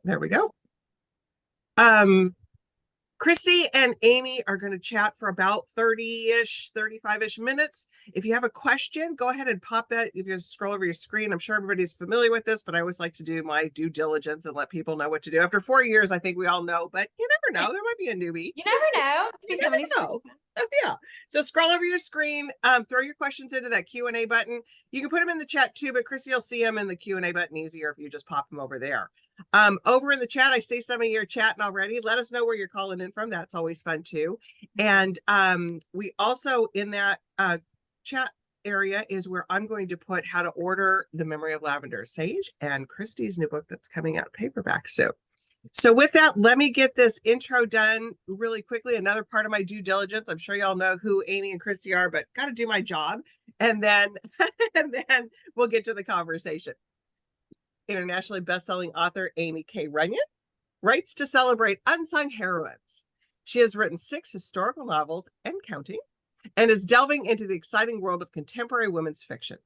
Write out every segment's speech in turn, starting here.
There we go. Um, Kristy and Aimie are going to chat for about 30-ish, 35-ish minutes. If you have a question, go ahead and pop that. If you scroll over your screen, I'm sure everybody's familiar with this, but I always like to do my due diligence and let people know what to do. After 4 years, I think we all know, but you never know. There might be a newbie. You never know. You never know. Yeah. So scroll over your screen, throw your questions into that Q&A button. You can put them in the chat too, but Kristy will see them in the Q&A button easier if you just pop them over there. Over in the chat, I see some of you are chatting already. Let us know where you're calling in from. That's always fun too. And we also, in that chat area, is where I'm going to put how to order The Memory of Lavender Sage and Kristy's new book that's coming out paperback soon. So with that, let me get this intro done really quickly. Another part of my due diligence. I'm sure y'all know who Aimie and Kristy are, but got to do my job. And then, and then we'll get to the conversation. Internationally best-selling author Aimie K. Runyan writes to celebrate unsung heroines. She has written 6 historical novels and counting, and is delving into the exciting world of contemporary women's fiction.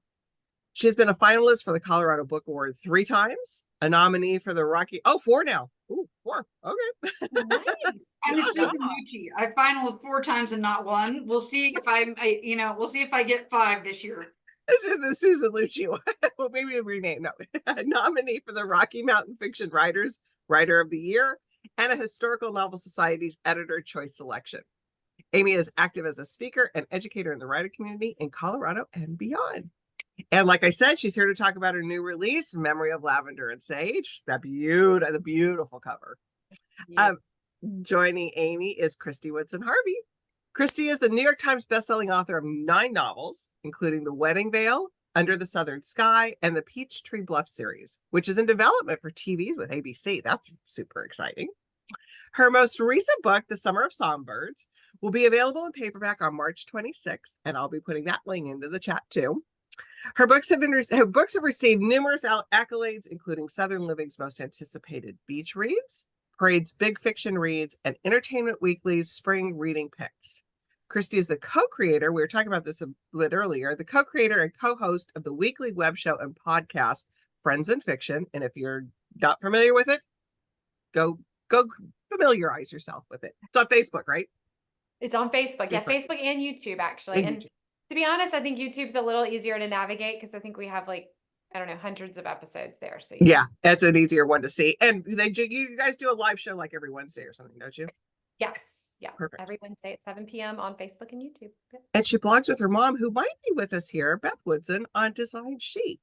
She has been a finalist for the Colorado Book Award 3 times, a nominee for the Rocky... Oh, 4 now. Ooh, 4. Okay. Nice. I'm a Susan Lucci. I finaled 4 times and not 1. We'll see if we'll see if I get 5 this year. It's in the Susan Lucci one. Well, maybe we'll rename. No, a nominee for the Rocky Mountain Fiction Writer of the Year, and a Historical Novel Society's Editor Choice Selection. Aimie is active as a speaker and educator in the writer community in Colorado and beyond. And like I said, she's here to talk about her new release, Memory of Lavender and Sage. The beautiful cover. Yeah. Joining Aimie is Kristy Woodson Harvey. Kristy is the New York Times bestselling author of 9 novels, including The Wedding Veil, Under the Southern Sky, and the Peachtree Bluff series, which is in development for TV with ABC. That's super exciting. Her most recent book, The Summer of Songbirds, will be available in paperback on March 26th, and I'll be putting that link into the chat too. Her books have received numerous accolades, including Southern Living's most anticipated beach reads, Parade's Big Fiction Reads, and Entertainment Weekly's Spring Reading Picks. Kristy is the co-creator, we were talking about this a bit earlier, the co-creator and co-host of the weekly web show and podcast, Friends in Fiction. And if you're not familiar with it, go familiarize yourself with it. It's on Facebook, right? It's on Facebook. Yeah, Facebook and YouTube, actually. And to be honest, I think YouTube's a little easier to navigate because I think we have I don't know, hundreds of episodes there. So yeah, that's an easier one to see. And you guys do a live show like every Wednesday or something, don't you? Yes. Yeah. Perfect. Every Wednesday at 7 p.m. on Facebook and YouTube. And she blogs with her mom, who might be with us here, Beth Woodson, on Design Sheet.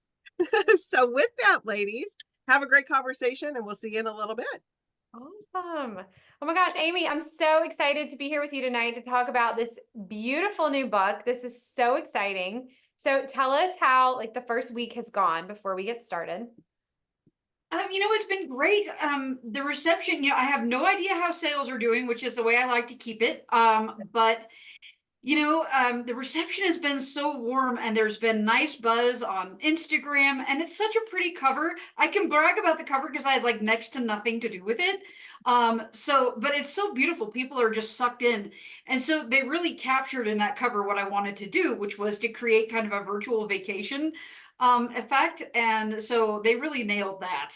So with that, ladies, have a great conversation, and we'll see you in a little bit. Awesome. Oh my gosh, Aimie, I'm so excited to be here with you tonight to talk about this beautiful new book. This is so exciting. So tell us how the first week has gone before we get started. It's been great. The reception, I have no idea how sales are doing, which is the way I like to keep it. But the reception has been so warm, and there's been nice buzz on Instagram, and it's such a pretty cover. I can brag about the cover because I had next to nothing to do with it. But it's so beautiful. People are just sucked in. And so they really captured in that cover what I wanted to do, which was to create kind of a virtual vacation effect. And so they really nailed that.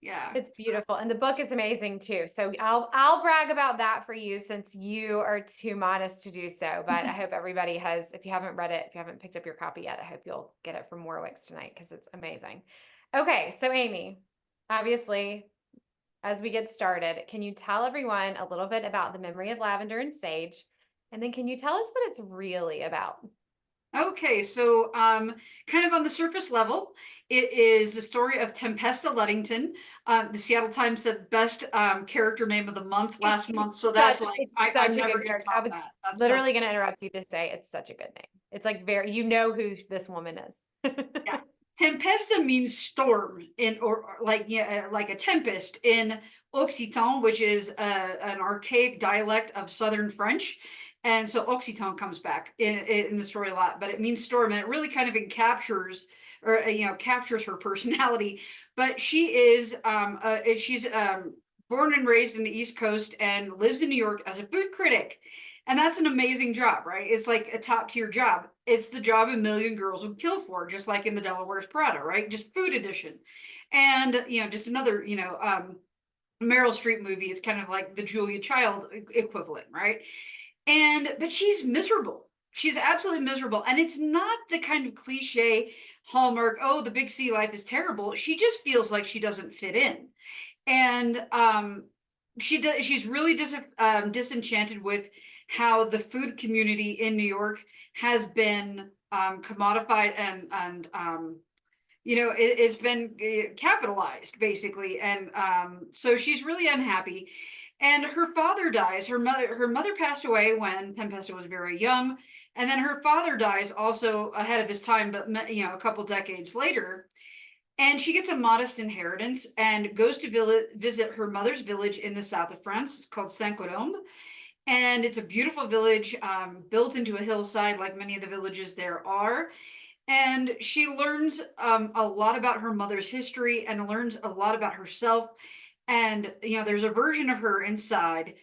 Yeah, it's beautiful. And the book is amazing too. So I'll brag about that for you since you are too modest to do so. But I hope everybody has, if you haven't read it, if you haven't picked up your copy yet, I hope you'll get it from Warwick's tonight because it's amazing. Okay, so Aimie, obviously, as we get started, can you tell everyone a little bit about The Memory of Lavender and Sage? And then can you tell us what it's really about? Okay, so kind of on the surface level, it is the story of Tempesta Luddington. The Seattle Times said best character name of the month last month. So that's I'm never going to top that. I'm literally going to interrupt you to say it's such a good name. It's very, who this woman is. Yeah. Tempesta means storm or like a tempest in Occitan, which is an archaic dialect of Southern French. And so Occitan comes back in the story a lot, but it means storm, and it really kind of captures her personality. But she is she's born and raised in the East Coast and lives in New York as a food critic. And that's an amazing job, right? It's like a top tier job. It's the job a million girls would kill for, just like in The Devil Wears Prada, right? Just food edition. And, just another, Meryl Streep movie. It's kind of like the Julia Child equivalent, right? But she's miserable. She's absolutely miserable. And it's not the kind of cliche hallmark, oh, the big city life is terrible. She just feels like she doesn't fit in. And she's really disenchanted with how the food community in New York has been commodified and it's been capitalized basically. And so she's really unhappy. And her father dies. Her mother passed away when Tempesta was very young, and then her father dies also ahead of his time, but a couple decades later. And she gets a modest inheritance and goes to visit her mother's village in the south of France. It's called Saint-Colombe. And it's a beautiful village built into a hillside, like many of the villages there are. And she learns a lot about her mother's history and learns a lot about herself. And, there's a version of her inside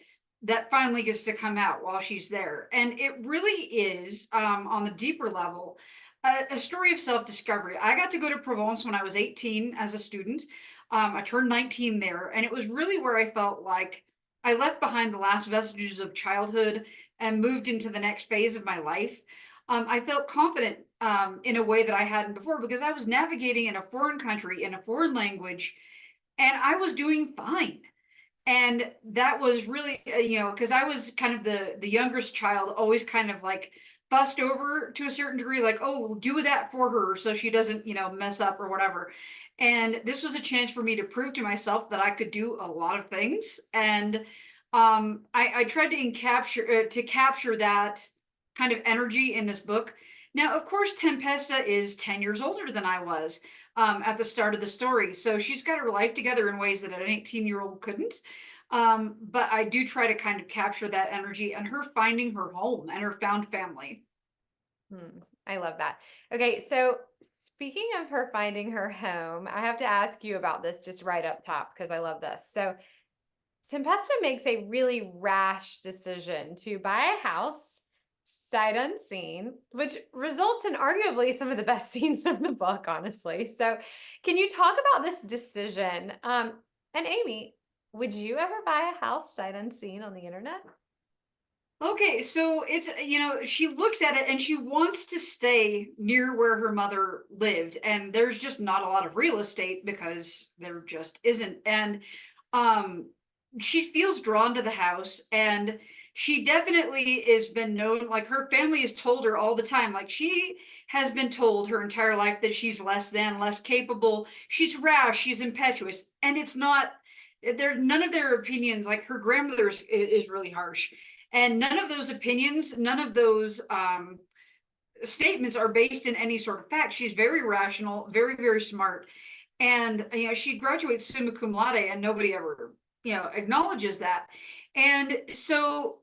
that finally gets to come out while she's there. And it really is, on the deeper level, a story of self-discovery. I got to go to Provence when I was 18 as a student. I turned 19 there, and it was really where I felt like I left behind the last vestiges of childhood and moved into the next phase of my life. I felt confident in a way that I hadn't before, because I was navigating in a foreign country, in a foreign language, and I was doing fine. And that was really, because I was kind of the youngest child, always kind of like fussed over to a certain degree, like, oh, we'll do that for her so she doesn't, mess up or whatever. And this was a chance for me to prove to myself that I could do a lot of things. And I tried to capture that kind of energy in this book. Now, of course, Tempesta is 10 years older than I was at the start of the story. So she's got her life together in ways that an 18-year-old couldn't. But I do try to kind of capture that energy and her finding her home and her found family. I love that. Okay, so speaking of her finding her home, I have to ask you about this just right up top because I love this. So Tempesta makes a really rash decision to buy a house sight unseen, which results in arguably some of the best scenes of the book, honestly. So can you talk about this decision? And Aimie, would you ever buy a house sight unseen on the internet? Okay, so it's, she looks at it and she wants to stay near where her mother lived. And there's just not a lot of real estate because there just isn't. And she feels drawn to the house, and she definitely has been known, like her family has told her all the time, like she has been told her entire life that she's less than, less capable, she's rash, she's impetuous. And it's not, there, none of their opinions, like her grandmother is really harsh. And none of those opinions, none of those statements are based in any sort of fact. She's very rational, very, very smart. And, she graduates summa cum laude, and nobody ever, acknowledges that. And so,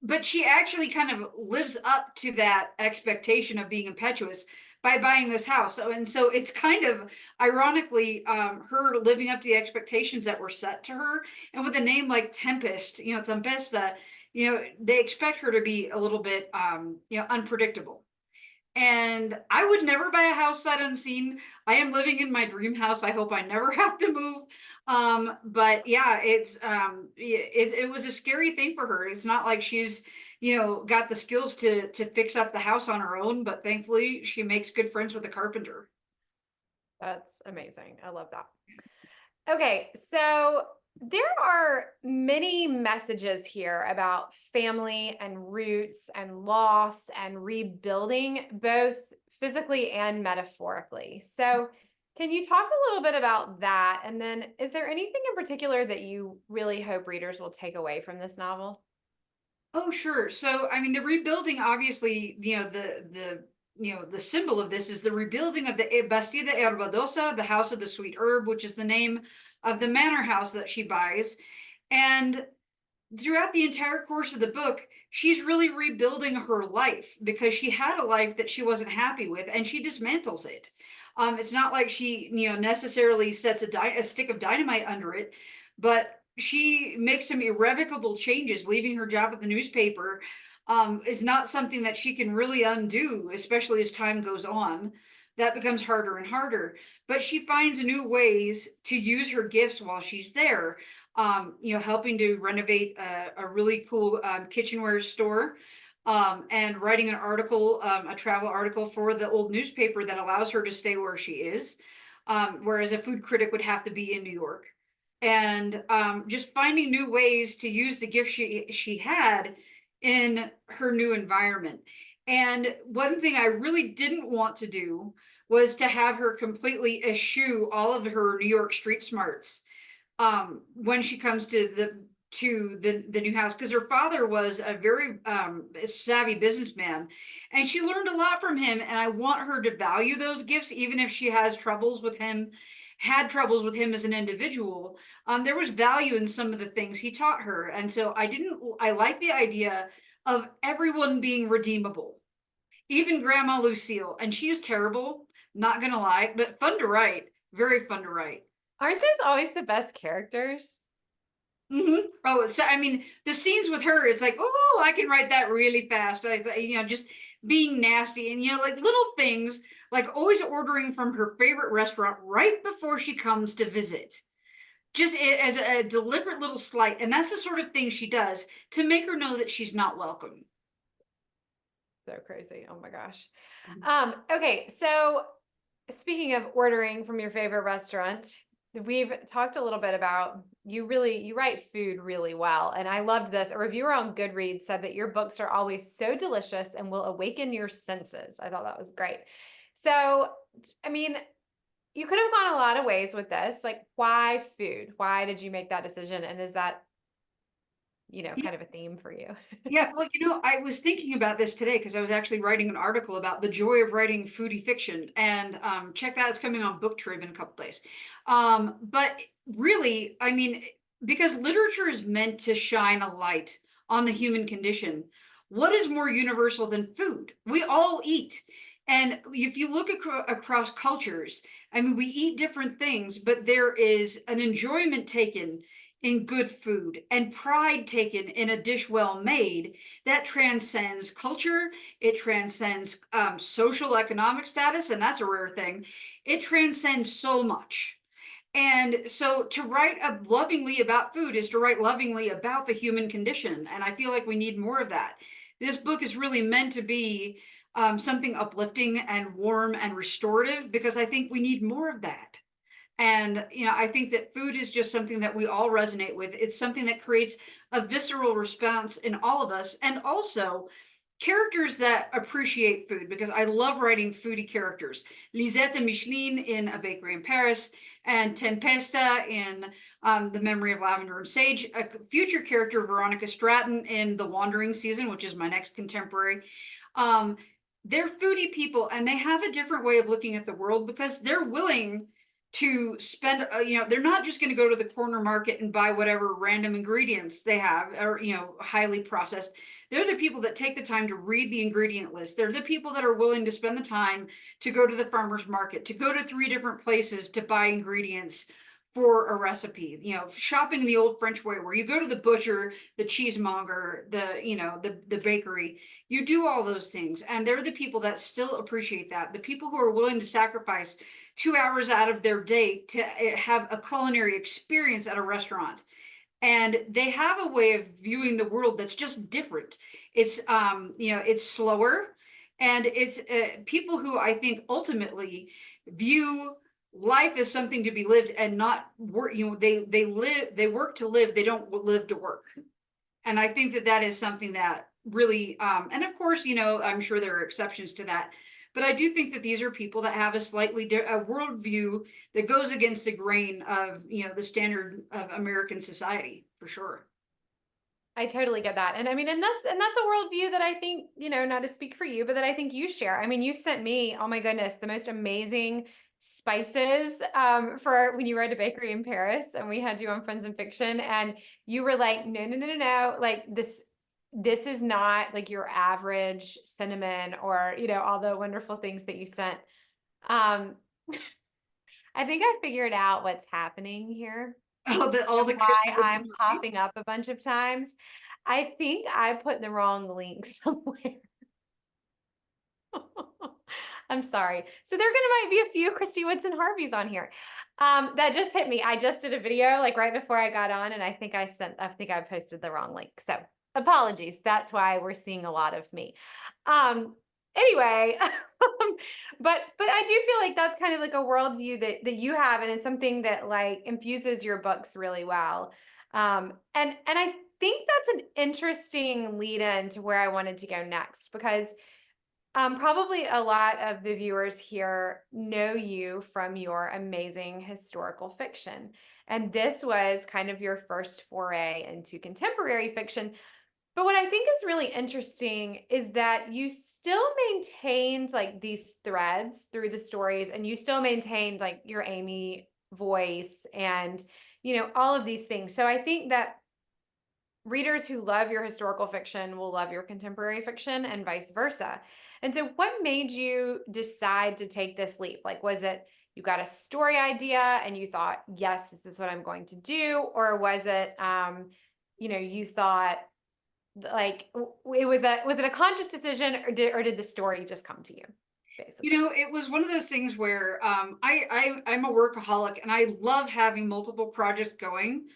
but she actually kind of lives up to that expectation of being impetuous by buying this house. So it's kind of ironically her living up to the expectations that were set to her. And with a name like Tempesta, they expect her to be a little bit, unpredictable. And I would never buy a house sight unseen. I am living in my dream house. I hope I never have to move. But yeah, it was a scary thing for her. It's not like she's, got the skills to fix up the house on her own, but thankfully she makes good friends with a carpenter. That's amazing. I love that. Okay, so there are many messages here about family and roots and loss and rebuilding, both physically and metaphorically. So can you talk a little bit about that? And then is there anything in particular that you really hope readers will take away from this novel? Oh, sure. So, I mean, the rebuilding, obviously, the symbol of this is the rebuilding of the Bastida Herbadosa, the House of the Sweet Herb, which is the name of the manor house that she buys. And throughout the entire course of the book, she's really rebuilding her life because she had a life that she wasn't happy with, and she dismantles it. It's not like she, necessarily sets a stick of dynamite under it, but she makes some irrevocable changes. Leaving her job at the newspaper, is not something that she can really undo, especially as time goes on. that becomes harder and harder. But she finds new ways to use her gifts while she's there. Helping to renovate a really cool kitchenware store, and writing an article, a travel article for the old newspaper that allows her to stay where she is, whereas a food critic would have to be in New York. And just finding new ways to use the gift she had in her new environment. And one thing I really didn't want to do was to have her completely eschew all of her New York street smarts when she comes to the new house, because her father was a very savvy businessman, and she learned a lot from him. And I want her to value those gifts, even if she had troubles with him as an individual. There was value in some of the things he taught her, and so I like the idea of everyone being redeemable, even Grandma Lucille. And she is terrible, not gonna lie, but fun to write, very fun to write. Aren't those always the best characters? Oh, so I mean, the scenes with her, it's like, oh, I can write that really fast. Just being nasty, and like little things, like always ordering from her favorite restaurant right before she comes to visit, just as a deliberate little slight. And that's the sort of thing she does to make her know that she's not welcome. So crazy. Oh my gosh. Okay, so speaking of ordering from your favorite restaurant, we've talked a little bit about you write food really well. And I loved this. A reviewer on Goodreads said that your books are always so delicious and will awaken your senses. I thought that was great. So, I mean, you could have gone a lot of ways with this. Like, why food? Why did you make that decision? And is that, kind of a theme for you? Yeah, well, I was thinking about this today because I was actually writing an article about the joy of writing foodie fiction, and check that, it's coming on Book Trib in a couple days. But really, I mean, because literature is meant to shine a light on the human condition, what is more universal than food? We all eat. And if you look across cultures, I mean, we eat different things, but there is an enjoyment taken in good food and pride taken in a dish well made that transcends culture. It transcends social economic status, and that's a rare thing. It transcends so much. And so to write lovingly about food is to write lovingly about the human condition. And I feel like we need more of that. This book is really meant to be something uplifting and warm and restorative, because I think we need more of that. And, I think that food is just something that we all resonate with. It's something that creates a visceral response in all of us. And also characters that appreciate food, because I love writing foodie characters. Lisette Micheline in A Bakery in Paris, and Tempesta in The Memory of Lavender and Sage. A future character, Veronica Stratton, in The Wandering Season, which is my next contemporary. They're foodie people, and they have a different way of looking at the world, because they're willing to spend, they're not just going to go to the corner market and buy whatever random ingredients they have, or, highly processed. They're the people that take the time to read the ingredient list. They're the people that are willing to spend the time to go to the farmer's market, to go to 3 different places to buy ingredients for a recipe. Shopping the old French way, where you go to the butcher, the cheesemonger, the bakery. You do all those things, and they're the people that still appreciate that. The people who are willing to sacrifice 2 hours out of their day to have a culinary experience at a restaurant. And they have a way of viewing the world that's just different. It's it's slower, and it's people who I think ultimately view life as something to be lived and not work. They work to live, they don't live to work. And I think that is something that really, and of course, I'm sure there are exceptions to that, but I do think that these are people that have a slightly a worldview that goes against the grain of, the standard of American society, for sure. I totally get that. And I mean, and that's a worldview that I think, not to speak for you, but that I think you share. I mean, you sent me, oh my goodness, the most amazing spices for when you were at A Bakery in Paris, and we had you on Friends and Fiction, and you were like, no, like this is not like your average cinnamon, or all the wonderful things that you sent. I think I figured out what's happening here. All the Why Kristy I'm Woodson popping up a bunch of times. I think I put the wrong link somewhere. I'm sorry. So there might be a few Kristy Woodson Harveys on here. That just hit me. I just did a video like right before I got on, and I think I posted the wrong link. So apologies. That's why we're seeing a lot of me. Anyway, but I do feel like that's kind of like a worldview that you have, and it's something that like infuses your books really well. And I think that's an interesting lead in to where I wanted to go next, because probably a lot of the viewers here know you from your amazing historical fiction. And this was kind of your first foray into contemporary fiction. But what I think is really interesting is that you still maintained like these threads through the stories, and you still maintained like your Aimie voice and, all of these things. So I think that readers who love your historical fiction will love your contemporary fiction and vice versa. And so what made you decide to take this leap? Like, was it you got a story idea and you thought, yes, this is what I'm going to do? Or was it, you thought like was it a conscious decision, or did the story just come to you? Basically. It was one of those things where I'm a workaholic and I love having multiple projects going.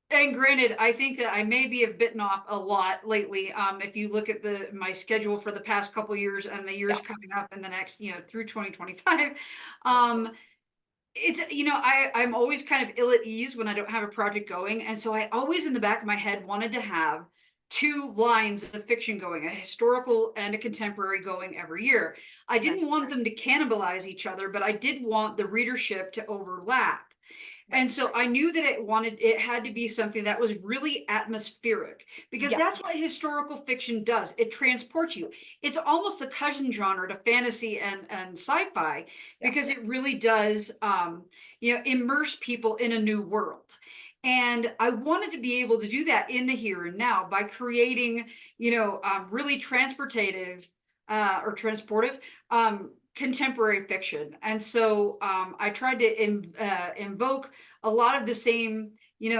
And granted, I think that I maybe have bitten off a lot lately. If you look at my schedule for the past couple of years and the years coming up in the next, through 2025, it's, I'm always kind of ill at ease when I don't have a project going. And so I always in the back of my head wanted to have 2 lines of fiction going, a historical and a contemporary going every year. I didn't want them to cannibalize each other, but I did want the readership to overlap. And so I knew that it had to be something that was really atmospheric, because that's what historical fiction does. It transports you. It's almost a cousin genre to fantasy and sci-fi, because it really does, immerse people in a new world. And I wanted to be able to do that in the here and now by creating, really transportive contemporary fiction. And so I tried to invoke a lot of the same,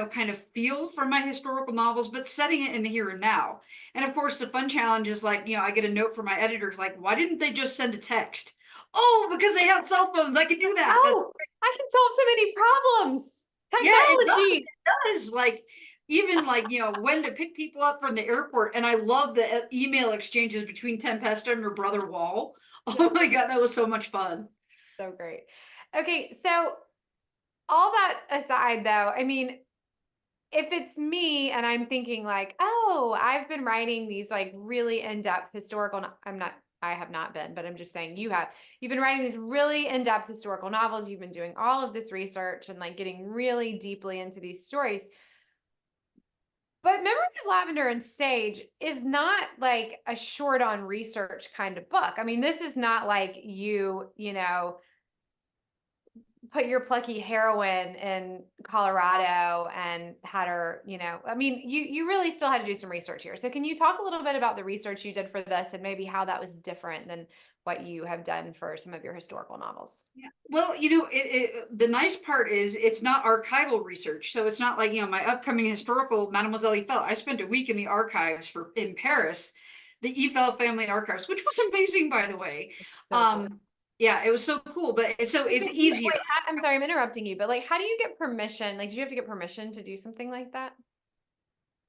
kind of feel from my historical novels, but setting it in the here and now. And of course, the fun challenge is like, I get a note from my editors, like, why didn't they just send a text? Oh, because they have cell phones. I can do that. Oh, I can solve so many problems. Technology. Yeah, it does. Like, even like, when to pick people up from the airport. And I love the email exchanges between Tempesta and her brother Wall. Oh my God, that was so much fun. So great. Okay, so all that aside though, I mean, if it's me and I'm thinking like, oh, I've been writing these like really in-depth historical, I have not been, but I'm just saying you've been writing these really in-depth historical novels. You've been doing all of this research and like getting really deeply into these stories. But Memories of Lavender and Sage is not like a short on research kind of book. I mean, this is not like you put your plucky heroine in Colorado and had her, I mean, you really still had to do some research here. So can you talk a little bit about the research you did for this and maybe how that was different than what you have done for some of your historical novels? Yeah. Well, the nice part is it's not archival research. So it's not like, my upcoming historical Mademoiselle Eiffel. I spent a week in the archives in Paris, the Eiffel family archives, which was amazing, by the way. So cool. Yeah, it was so cool, but it's easier. Wait, I'm sorry, I'm interrupting you, but like, how do you get permission? Like, do you have to get permission to do something like that?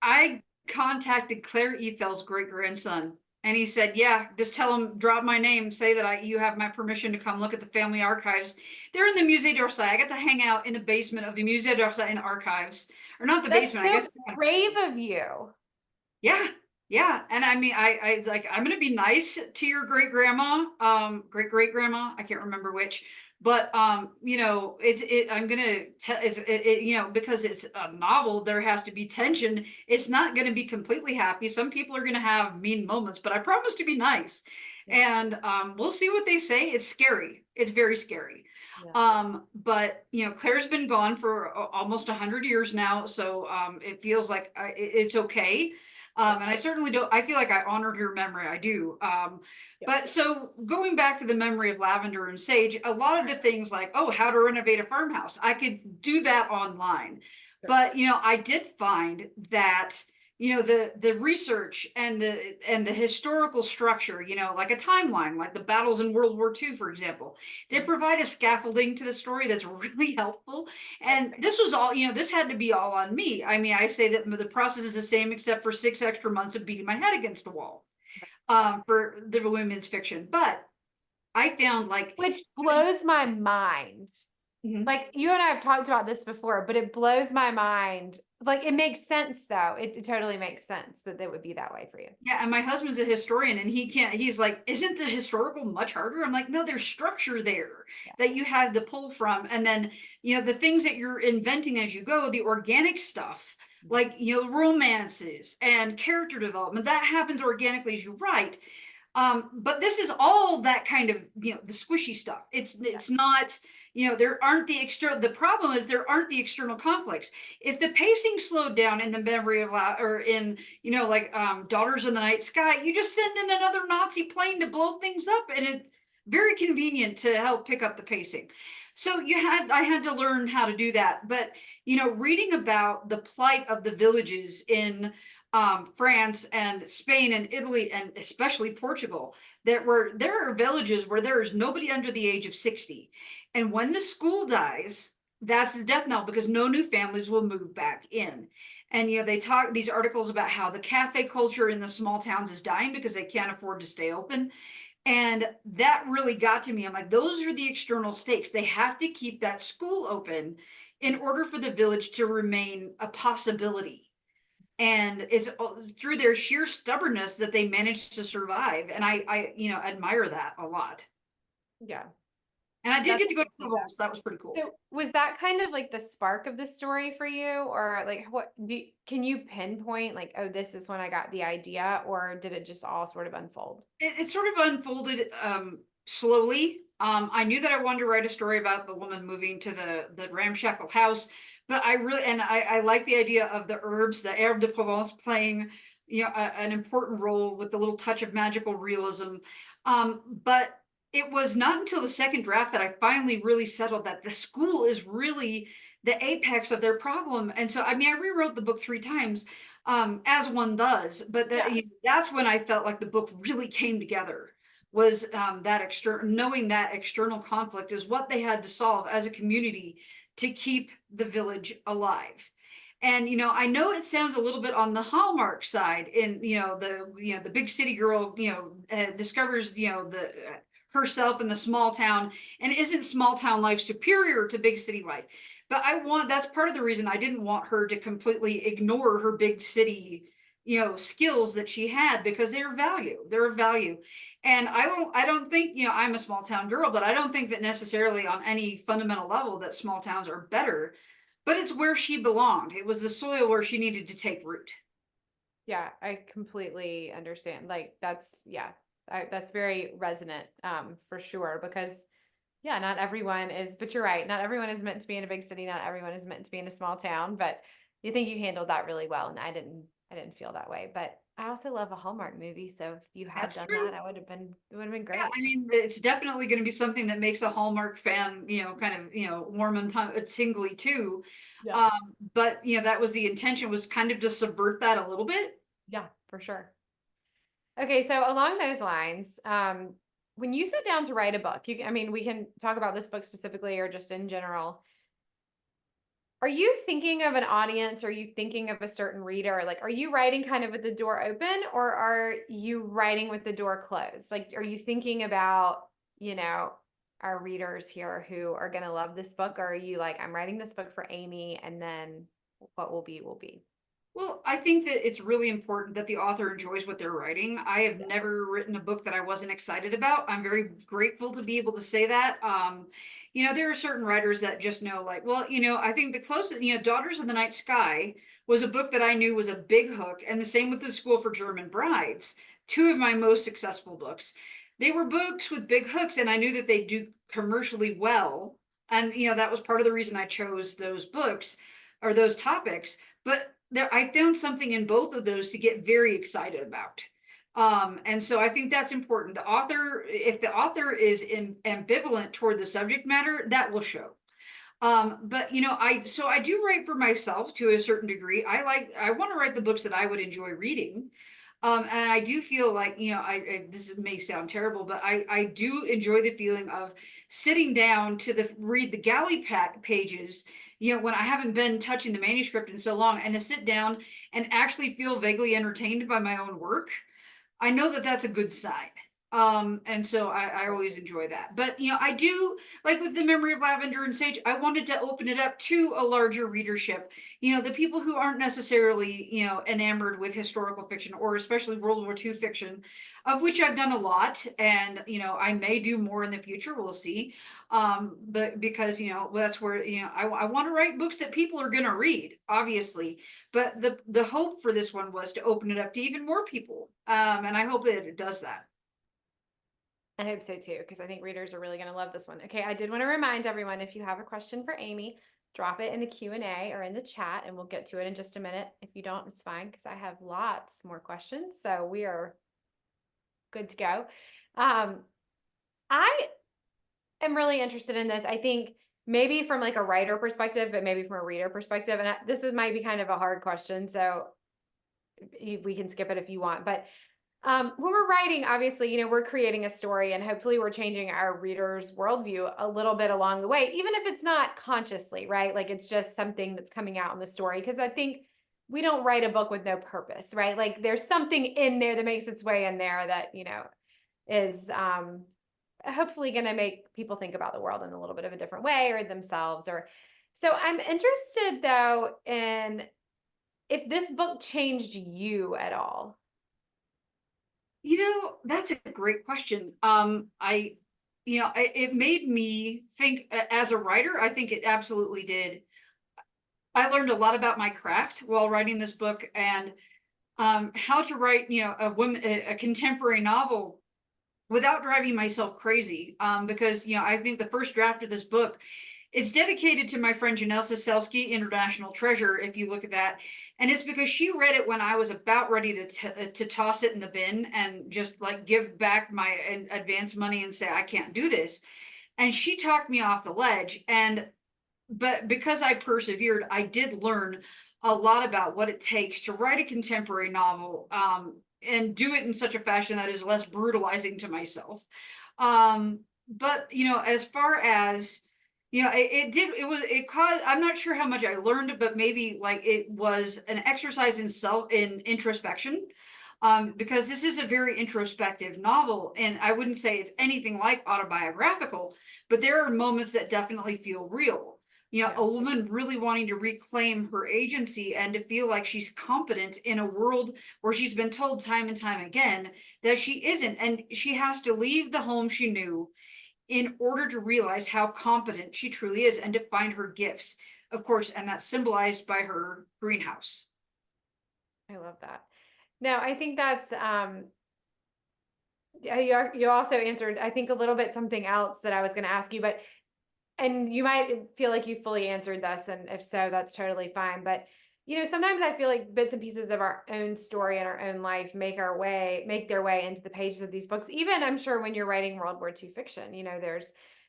I contacted Claire Eiffel's great-grandson, and he said, yeah, just tell him, drop my name, say that you have my permission to come look at the family archives. They're in the Musée d'Orsay. I got to hang out in the basement of the Musée d'Orsay in archives, or not the basement, I guess. Brave of you. Yeah. Yeah. And I mean, I was like, I'm going to be nice to your great-grandma, great-great-grandma. I can't remember which, but, I'm going to tell, because it's a novel, there has to be tension. It's not going to be completely happy. Some people are going to have mean moments, but I promise to be nice. And we'll see what they say. It's scary. It's very scary. Yeah. But Claire's been gone for almost 100 years now. So it feels like it's okay. And I certainly don't, I feel like I honored her memory. I do. But so going back to the Memory of Lavender and Sage, a lot of the things like, oh, how to renovate a farmhouse, I could do that online. But, I did find that, you know, the research and the historical structure, you know, like a timeline, like the battles in World War II, for example. They provide a scaffolding to the story that's really helpful. And this was all, you know, this had to be all on me. I mean, I say that the process is the same except for 6 extra months of beating my head against the wall for the women's fiction. But I found like, Which blows my mind. Mhm. Like, you and I have talked about this before, but it blows my mind. Like, it makes sense though. It totally makes sense that it would be that way for you. Yeah, and my husband's a historian and he's like, isn't the historical much harder? I'm like, no, there's structure there that you have to pull from. And then, you know, the things that you're inventing as you go, the organic stuff, like, you know, romances and character development, that happens organically as you write. But this is all that kind of, you know, the squishy stuff. It's not, you know, there aren't the external, the problem is there aren't the external conflicts. If the pacing slowed down in the memory of, or in, you know, like Daughters of the Night Sky, you just send in another Nazi plane to blow things up, and it's very convenient to help pick up the pacing. So I had to learn how to do that. But, you know, reading about the plight of the villages in France and Spain and Italy and especially Portugal, there are villages where there is nobody under the age of 60. And when the school dies, that's the death knell, because no new families will move back in. And, you know, they talk these articles about how the cafe culture in the small towns is dying because they can't afford to stay open. And that really got to me. I'm like, those are the external stakes. They have to keep that school open in order for the village to remain a possibility. And it's through their sheer stubbornness that they managed to survive. And I, you know, admire that a lot. Yeah. And I did That's get to go to awesome. Portugal, so that was pretty cool. So was that kind of like the spark of the story for you? Or like, can you pinpoint like, oh, this is when I got the idea, or did it just all sort of unfold? It sort of unfolded slowly. I knew that I wanted to write a story about the woman moving to the ramshackle house, but I like the idea of the herbs, the herbe de Provence playing, you know, an important role with the little touch of magical realism. But it was not until the second draft that I finally really settled that the school is really the apex of their problem. And so, I mean, I rewrote the book 3 times, as one does, but that's when I felt like the book really came together, was that knowing that external conflict is what they had to solve as a community to keep the village alive. And, you know, I know it sounds a little bit on the Hallmark side, in, you know, the big city girl, you know, discovers, you know, the herself in the small town, and isn't small town life superior to big city life. But that's part of the reason I didn't want her to completely ignore her big city, you know, skills that she had, because they're of value. And I don't think, you know, I'm a small town girl, but I don't think that necessarily on any fundamental level that small towns are better, but it's where she belonged. It was the soil where she needed to take root. Yeah, I completely understand. Like that's very resonant, for sure, because yeah, not everyone is, but you're right. Not everyone is meant to be in a big city. Not everyone is meant to be in a small town, but you think you handled that really well. And I didn't feel that way, but I also love a Hallmark movie. So if you had That's done true. that, it would have been great. Yeah, I mean, it's definitely going to be something that makes a Hallmark fan, you know, kind of, you know, warm and tingly too. Yeah. But you know, that was the intention, was kind of to subvert that a little bit. Yeah, for sure. Okay, so along those lines, when you sit down to write a book, I mean, we can talk about this book specifically or just in general. Are you thinking of an audience? Are you thinking of a certain reader? Like, are you writing kind of with the door open, or are you writing with the door closed? Like, are you thinking about, you know, our readers here who are going to love this book? Or are you like, I'm writing this book for Aimie, and then what will be, will be? Well, I think that it's really important that the author enjoys what they're writing. I have never written a book that I wasn't excited about. I'm very grateful to be able to say that. You know, there are certain writers that just know, like, well, you know, I think the closest, you know, Daughters of the Night Sky was a book that I knew was a big hook. And the same with The School for German Brides, 2 of my most successful books. They were books with big hooks, and I knew that they do commercially well. And, you know, that was part of the reason I chose those books or those topics. But I found something in both of those to get very excited about. And so I think that's important. If the author is ambivalent toward the subject matter, that will show. But you know, I do write for myself to a certain degree. I want to write the books that I would enjoy reading. And I do feel like, you know, this may sound terrible, but I do enjoy the feeling of sitting down to read the galley pages, you know, when I haven't been touching the manuscript in so long, and to sit down and actually feel vaguely entertained by my own work. I know that that's a good sign. And so I always enjoy that. But you know, I do, like with The Memory of Lavender and Sage, I wanted to open it up to a larger readership. You know, the people who aren't necessarily, you know, enamored with historical fiction, or especially World War II fiction, of which I've done a lot, and you know, I may do more in the future. We'll see. But because, you know, that's where, you know, I want to write books that people are going to read, obviously. But the hope for this one was to open it up to even more people. And I hope that it does that. I hope so too, because I think readers are really going to love this one. Okay, I did want to remind everyone, if you have a question for Aimie, drop it in the Q&A or in the chat, and we'll get to it in just a minute. If you don't, it's fine, because I have lots more questions. So we are good to go. I am really interested in this. I think maybe from like a writer perspective, but maybe from a reader perspective. And might be kind of a hard question, so we can skip it if you want. But when we're writing, obviously, you know, we're creating a story, and hopefully we're changing our readers' worldview a little bit along the way, even if it's not consciously, right? Like it's just something that's coming out in the story. Because I think we don't write a book with no purpose, right? Like there's something in there that makes its way in there that, you know, is hopefully going to make people think about the world in a little bit of a different way, or themselves. Or so I'm interested though in if this book changed you at all. You know, that's a great question. It made me think as a writer. I think it absolutely did. I learned a lot about my craft while writing this book, and how to write, you know, a contemporary novel without driving myself crazy. Because, you know, I think the first draft of this book, it's dedicated to my friend Janelle Soselsky, International Treasure, if you look at that. And it's because she read it when I was about ready to toss it in the bin and just like give back my advance money and say, I can't do this. And she talked me off the ledge. But because I persevered, I did learn a lot about what it takes to write a contemporary novel, and do it in such a fashion that is less brutalizing to myself. But you know, as far as, you know, it caused, I'm not sure how much I learned, but maybe like it was an exercise in introspection. Because this is a very introspective novel, and I wouldn't say it's anything like autobiographical, but there are moments that definitely feel real. You know, Yeah. a woman really wanting to reclaim her agency and to feel like she's competent in a world where she's been told time and time again that she isn't, and she has to leave the home she knew in order to realize how competent she truly is and to find her gifts, of course, and that's symbolized by her greenhouse. I love that. No, I think that's you also answered, I think, a little bit something else that I was going to ask you, but and you might feel like you fully answered this, and if so, that's totally fine. But you know, sometimes I feel like bits and pieces of our own story and our own life make their way into the pages of these books. Even I'm sure when you're writing World War II fiction, you know,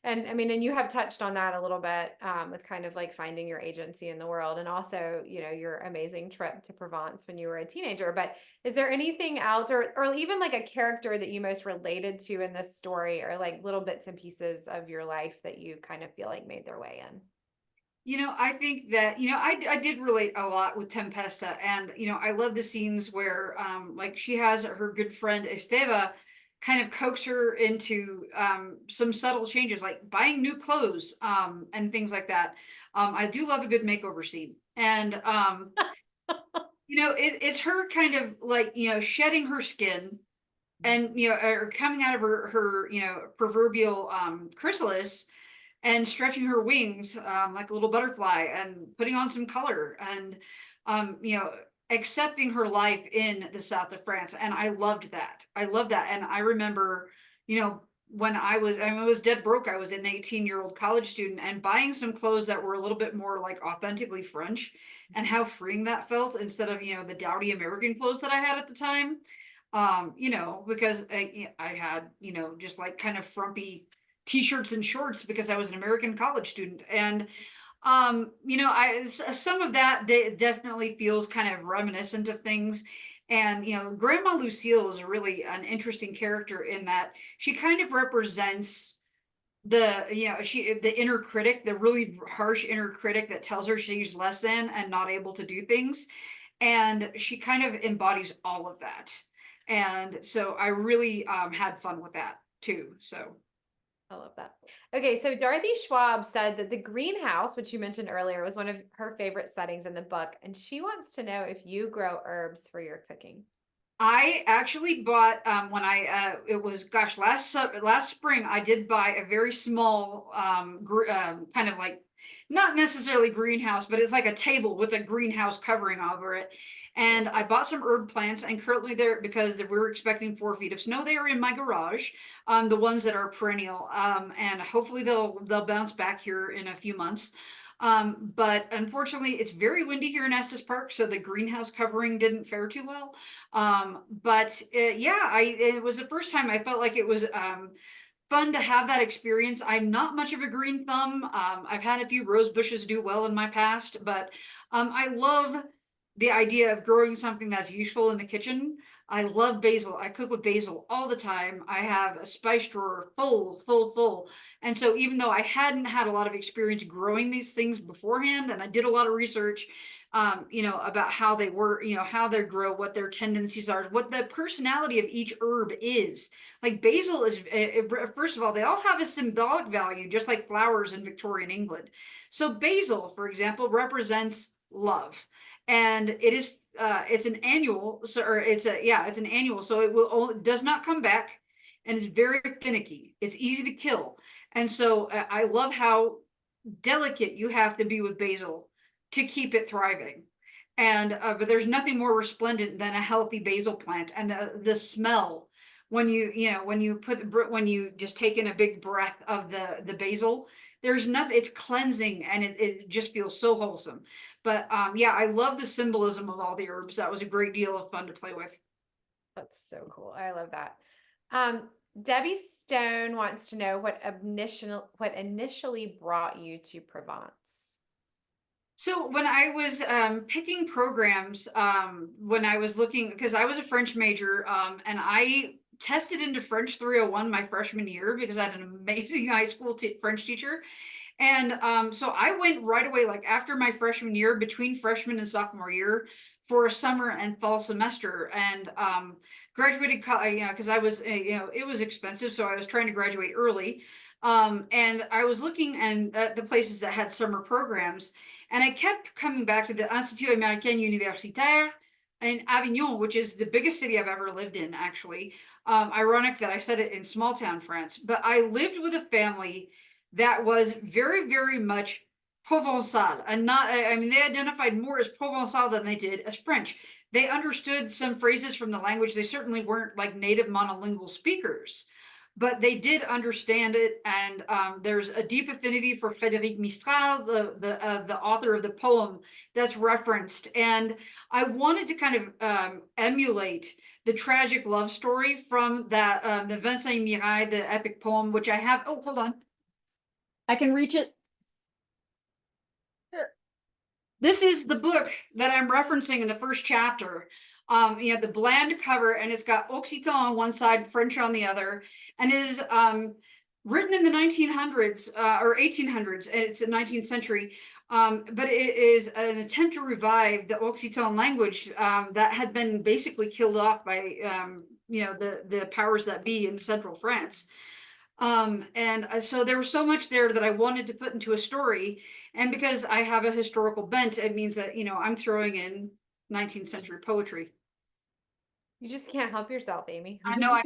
and I mean, and you have touched on that a little bit, with kind of like finding your agency in the world, and also, you know, your amazing trip to Provence when you were a teenager. But is there anything else, or even like a character that you most related to in this story, or like little bits and pieces of your life that you kind of feel like made their way in? You know, I think that, you know, I did relate a lot with Tempesta, and, you know, I love the scenes where, like she has her good friend Esteva kind of coax her into, some subtle changes, like buying new clothes, and things like that. I do love a good makeover scene. And, you know, it's her kind of like, you know, shedding her skin and, you know, or coming out of her, you know, proverbial, chrysalis, and stretching her wings, like a little butterfly, and putting on some color, and you know, accepting her life in the south of France. And I loved that. I loved that. And I remember, you know, when I was dead broke. I was an 18-year-old college student, and buying some clothes that were a little bit more like authentically French, and how freeing that felt, instead of, you know, the dowdy American clothes that I had at the time. You know, because I had, you know, just like kind of frumpy t-shirts and shorts because I was an American college student. And You know, some of that definitely feels kind of reminiscent of things. And, you know, Grandma Lucille is really an interesting character in that she kind of represents the inner critic, the really harsh inner critic that tells her she's less than and not able to do things. And she kind of embodies all of that. And so I really had fun with that too. So I love that. Okay, so Dorothy Schwab said that the greenhouse, which you mentioned earlier, was one of her favorite settings in the book, and she wants to know if you grow herbs for your cooking. I actually bought when it was last spring I did buy a very small kind of like not necessarily greenhouse, but it's like a table with a greenhouse covering over it. And I bought some herb plants, and currently they're, because we were expecting 4 feet of snow, they are in my garage, the ones that are perennial, and hopefully they'll bounce back here in a few months. But unfortunately, it's very windy here in Estes Park, so the greenhouse covering didn't fare too well. Yeah, it was the first time I felt like it was fun to have that experience. I'm not much of a green thumb. I've had a few rose bushes do well in my past, but I love the idea of growing something that's useful in the kitchen. I love basil. I cook with basil all the time. I have a spice drawer full. And so even though I hadn't had a lot of experience growing these things beforehand, and I did a lot of research, you know, about how they work, you know, how they grow, what their tendencies are, what the personality of each herb is. Like basil is, first of all, they all have a symbolic value, just like flowers in Victorian England. So basil, for example, represents love, and it's an annual, so, or it's an annual, so it does not come back, and it's very finicky. It's easy to kill, and so I love how delicate you have to be with basil to keep it thriving. And but there's nothing more resplendent than a healthy basil plant, and the smell when when you just take in a big breath of the basil. There's nothing, it's cleansing, and it just feels so wholesome. But yeah, I love the symbolism of all the herbs. That was a great deal of fun to play with. That's so cool. I love that. Debbie Stone wants to know what initially brought you to Provence. So when I was picking programs, when I was looking, because I was a French major, and I tested into French 301 my freshman year because I had an amazing high school French teacher. And so I went right away, like after my freshman year, between freshman and sophomore year, for a summer and fall semester, and graduated, you know, because I was, you know, it was expensive, so I was trying to graduate early. And I was looking at the places that had summer programs, and I kept coming back to the Institut Américain Universitaire in Avignon, which is the biggest city I've ever lived in, actually. Ironic that I said it in small town France, but I lived with a family that was very much Provençal, and not, I mean, they identified more as Provençal than they did as French. They understood some phrases from the language. They certainly weren't like native monolingual speakers, but they did understand it. And there's a deep affinity for Frédéric Mistral, the author of the poem that's referenced. And I wanted to kind of emulate the tragic love story from that, the Vincent Mirail, the epic poem, which I have. Oh, hold on. I can reach it. Here. This is the book that I'm referencing in the first chapter. You know, the bland cover, and it's got Occitan on one side, French on the other, and it is written in the 1900s or 1800s, and it's the 19th century. But it is an attempt to revive the Occitan language that had been basically killed off by you know, the powers that be in central France. And so there was so much there that I wanted to put into a story. And because I have a historical bent, it means that, you know, I'm throwing in 19th century poetry. You just can't help yourself, Aimie. I know I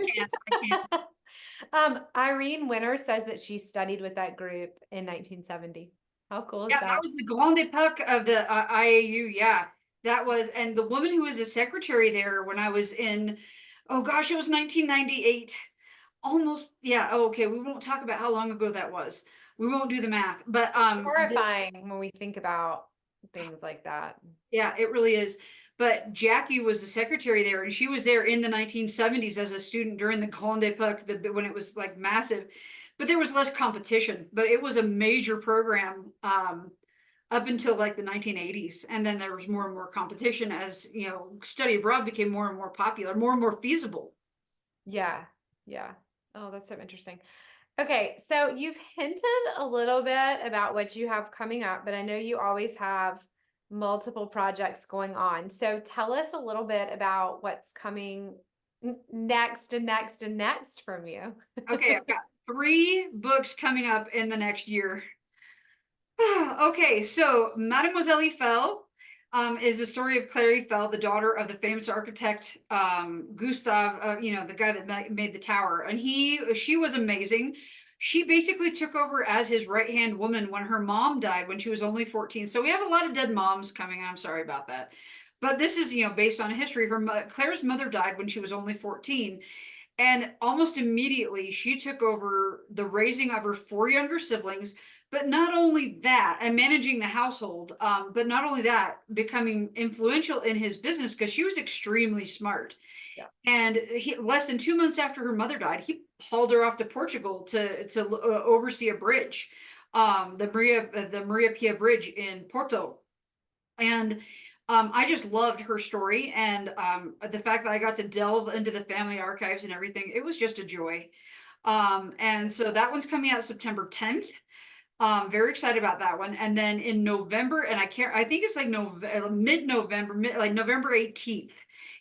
can't. Irene Winter says that she studied with that group in 1970. How cool is Yeah, that? that was the grande époque of the IAU. Yeah, that was, and the woman who was a secretary there when I was in, oh gosh, it was 1998. Almost, yeah. Oh, okay, we won't talk about how long ago that was. We won't do the math, but horrifying when we think about things like that. Yeah, it really is. But Jackie was the secretary there, and she was there in the 1970s as a student during the Grande Époque, when it was like massive. But there was less competition, but it was a major program. up until like the 1980s. And then there was more and more competition as, you know, study abroad became more and more popular, more and more feasible. Yeah. Yeah. Oh, that's so interesting. Okay, so you've hinted a little bit about what you have coming up, but I know you always have multiple projects going on. So tell us a little bit about what's coming next and next and next from you. Okay, I've got 3 books coming up in the next year. Okay, so Mademoiselle Eiffel is the story of Claire Eiffel, the daughter of the famous architect Gustave, you know, the guy that made the tower. And she was amazing. She basically took over as his right-hand woman when her mom died when she was only 14. So we have a lot of dead moms coming. I'm sorry about that. But this is, you know, based on history. Claire's mother died when she was only 14. And almost immediately, she took over the raising of her 4 younger siblings. But not only that, and managing the household, but not only that, becoming influential in his business because she was extremely smart. Yeah. And less than 2 months after her mother died, he hauled her off to Portugal to oversee a bridge, the Maria Pia Bridge in Porto. And I just loved her story, and the fact that I got to delve into the family archives and everything, it was just a joy. And so that one's coming out September 10th. Very excited about that one. And then in November, and I think it's like mid-November, like November 18th,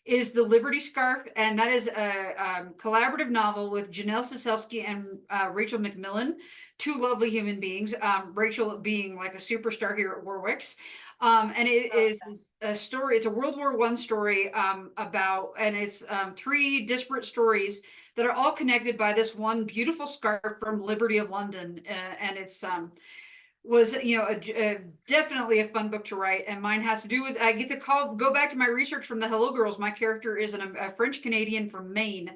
is the Liberty Scarf, and that is a collaborative novel with Janelle Soselsky and Rachel McMillan, 2 lovely human beings. Rachel being like a superstar here at Warwick's. And it is a story, it's a World War I story about, and it's 3 disparate stories that are all connected by this one beautiful scarf from Liberty of London. And it's was, you know, definitely a fun book to write. And mine has to do with, I get to go back to my research from the Hello Girls. My character is a French Canadian from Maine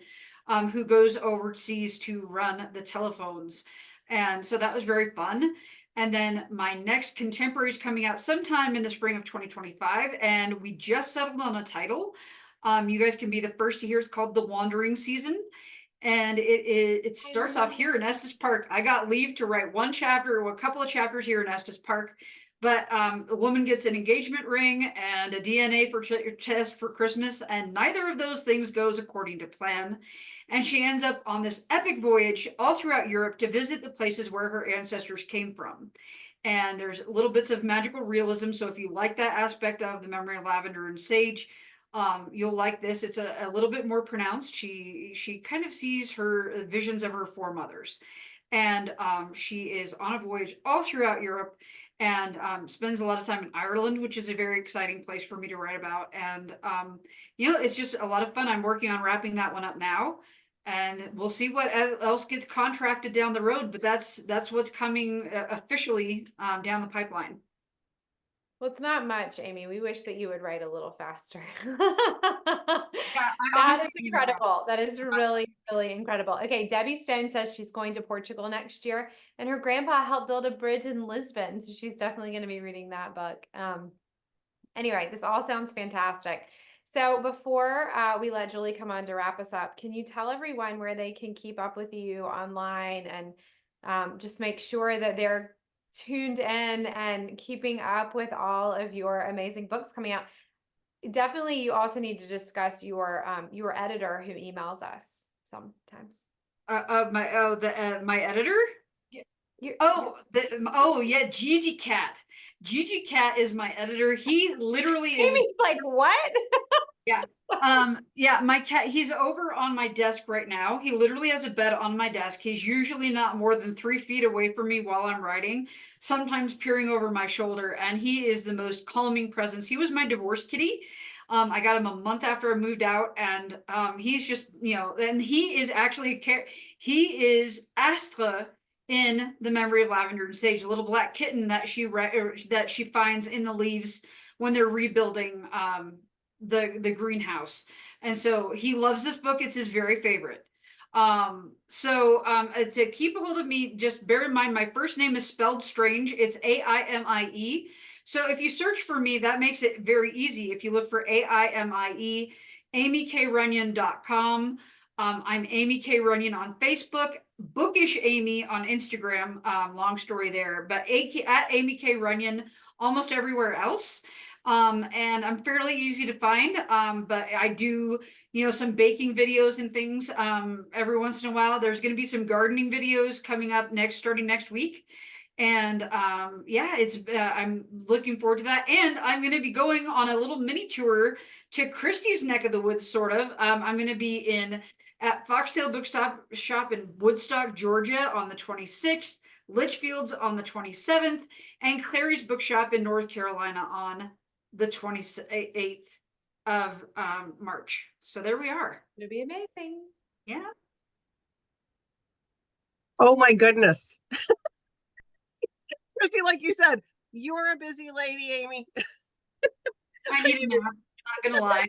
who goes overseas to run the telephones. And so that was very fun. And then my next contemporary is coming out sometime in the spring of 2025. And we just settled on a title. You guys can be the first to hear. It's called The Wandering Season. And it starts off here in Estes Park. I got leave to write 1 chapter or a couple of chapters here in Estes Park. But a woman gets an engagement ring and a DNA test for Christmas, and neither of those things goes according to plan. And she ends up on this epic voyage all throughout Europe to visit the places where her ancestors came from. And there's little bits of magical realism. So if you like that aspect of The Memory of Lavender and Sage, you'll like this. It's a little bit more pronounced. She kind of sees her visions of her foremothers. And she is on a voyage all throughout Europe, and spends a lot of time in Ireland, which is a very exciting place for me to write about. And you know, it's just a lot of fun. I'm working on wrapping that one up now, and we'll see what else gets contracted down the road. But that's what's coming officially down the pipeline. Well, it's not much, Aimie. We wish that you would write a little faster. Yeah, That is incredible. That is really, really incredible. Okay, Debbie Stone says she's going to Portugal next year, and her grandpa helped build a bridge in Lisbon, so she's definitely going to be reading that book. Anyway, this all sounds fantastic. So before we let Julie come on to wrap us up, can you tell everyone where they can keep up with you online and just make sure that they're tuned in and keeping up with all of your amazing books coming out? Definitely, you also need to discuss your editor who emails us sometimes. My editor? Yeah, Gigi Cat. Gigi Cat is my editor. He literally is. Amy's like, what? Yeah. Yeah, my cat, he's over on my desk right now. He literally has a bed on my desk. He's usually not more than 3 feet away from me while I'm writing, sometimes peering over my shoulder. And he is the most calming presence. He was my divorce kitty. I got him a month after I moved out, and he's just, you know, and he is actually, he is Astra in The Memory of Lavender and Sage, a little black kitten that she finds in the leaves when they're rebuilding the greenhouse. And so he loves this book. It's his very favorite. To keep a hold of me, just bear in mind my first name is spelled strange. It's Aimie. So if you search for me, that makes it very easy. If you look for Aimie, AimieKRunyan.com. I'm Aimie K. Runyan on Facebook, Bookish Aimie on Instagram, long story there, but at Aimie K. Runyan almost everywhere else. And I'm fairly easy to find. But I do, some baking videos and things every once in a while. There's going to be some gardening videos coming up starting next week. And yeah, I'm looking forward to that. And I'm going to be going on a little mini tour to Kristy's neck of the woods, sort of. I'm going to be at Foxtail Bookshop in Woodstock, Georgia on the 26th, Litchfield's on the 27th, and Clary's Bookshop in North Carolina on the 28th of March. So there we are. It'll be amazing. Yeah. Oh my goodness. Kristy, like you said, you're a busy lady, Aimie. I need a nap, not gonna lie.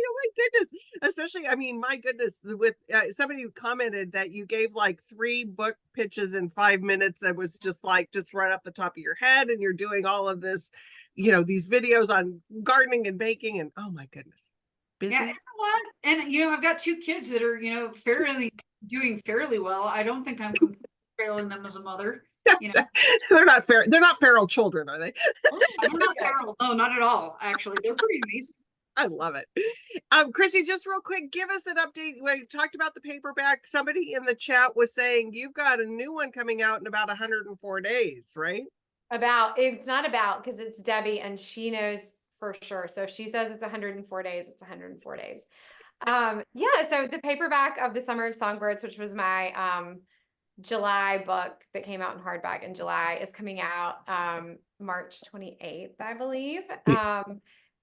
Oh my goodness. Especially, I mean, my goodness, with somebody commented that you gave like 3 book pitches in 5 minutes. That was just right off the top of your head. And you're doing all of this, these videos on gardening and baking. And oh my goodness. Busy. Yeah, it's a lot. And, I've got 2 kids that are, doing fairly well. I don't think I'm completely failing them as a mother. They're not fair. They're not feral children, are they? They're not feral. No, not at all. Actually, they're pretty amazing. I love it. Kristy, just real quick, give us an update. We talked about the paperback. Somebody in the chat was saying you've got a new one coming out in about 104 days, right? It's not about, because it's Debbie and she knows for sure. So if she says it's 104 days, it's 104 days. Yeah, so the paperback of The Summer of Songbirds, which was my July book that came out in hardback in July, is coming out March 28th, I believe.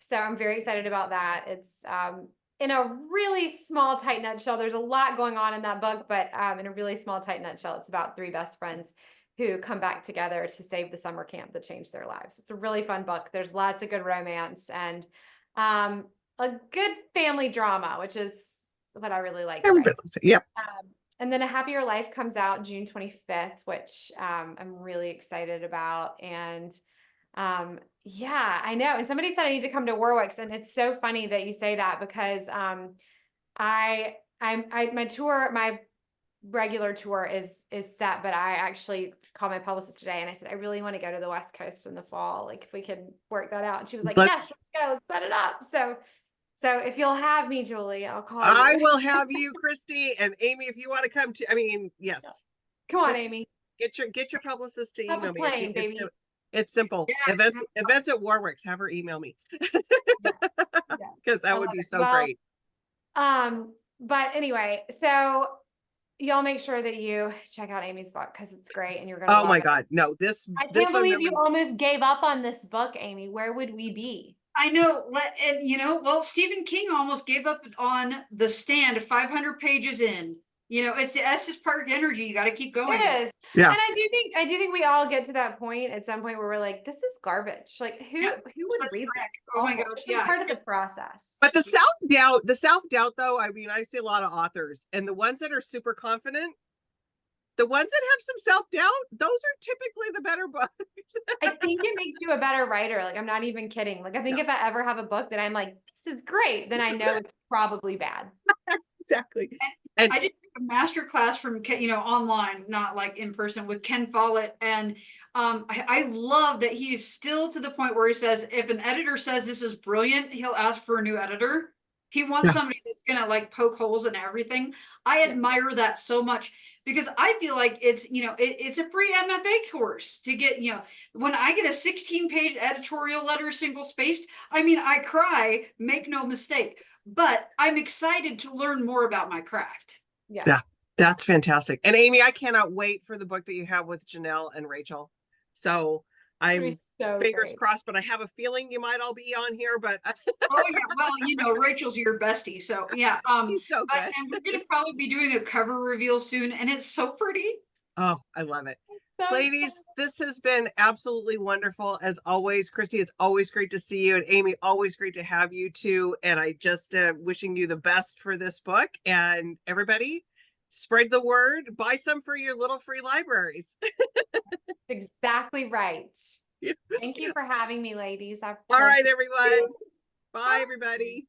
So I'm very excited about that. It's in a really small, tight nutshell. There's a lot going on in that book, but in a really small, tight nutshell, it's about 3 best friends who come back together to save the summer camp that changed their lives. It's a really fun book. There's lots of good romance and a good family drama, which is what I really like. Yep. And then A Happier Life comes out June 25th, which I'm really excited about. And yeah, I know. And somebody said I need to come to Warwick's, and it's so funny that you say that because my regular tour is set, but I actually called my publicist today and I said I really want to go to the West Coast in the fall, like if we could work that out. And she was like, yes, let's go, let's set it up. So if you'll have me, Julie, I'll call you. I will have you, Kristy, and Aimie, if you want to come to. I mean, yes. Come on, Kristy, Aimie. Get your publicist to Have email a me. plane, baby. It's simple. Yeah. Events at Warwick's. Have her email me because that would be so great. But anyway, so y'all make sure that you check out Amy's book because it's great and you're gonna. Oh my God, no! I can't believe you almost gave up on this book, Aimie. Where would we be? I know, and well, Stephen King almost gave up on The Stand 500 pages in. It's the Estes Park energy. You got to keep going. It is. Yeah. And I do think we all get to that point at some point where we're like, this is garbage. Like who would read this? Oh my gosh, yeah. Part of the process. But the self-doubt though, I mean, I see a lot of authors and the ones that are super confident, the ones that have some self-doubt, those are typically the better books. I think it makes you a better writer. Like, I'm not even kidding. Like, I think if I ever have a book that I'm like, this is great, then I know it's probably bad. Exactly. And I did a master class from, online, not like in person, with Ken Follett. And I love that he is still to the point where he says, if an editor says this is brilliant, he'll ask for a new editor. He wants somebody that's going to like poke holes in everything. I admire that so much because I feel like it's, it's a free MFA course to get, when I get a 16-page editorial letter, single spaced, I mean, I cry, make no mistake, but I'm excited to learn more about my craft. Yeah, that's fantastic. And Aimie, I cannot wait for the book that you have with Janelle and Rachel. So I'm fingers crossed, but I have a feeling you might all be on here, but oh yeah, well, Rachel's your bestie, so yeah. He's so good. And we're gonna probably be doing a cover reveal soon, and it's so pretty. Oh, I love it. Ladies, this has been absolutely wonderful as always. Kristy, it's always great to see you, and Aimie, always great to have you too. And I just wishing you the best for this book, and everybody spread the word, buy some for your little free libraries. Exactly right. Thank you for having me, ladies. All right, everyone. Bye, everybody.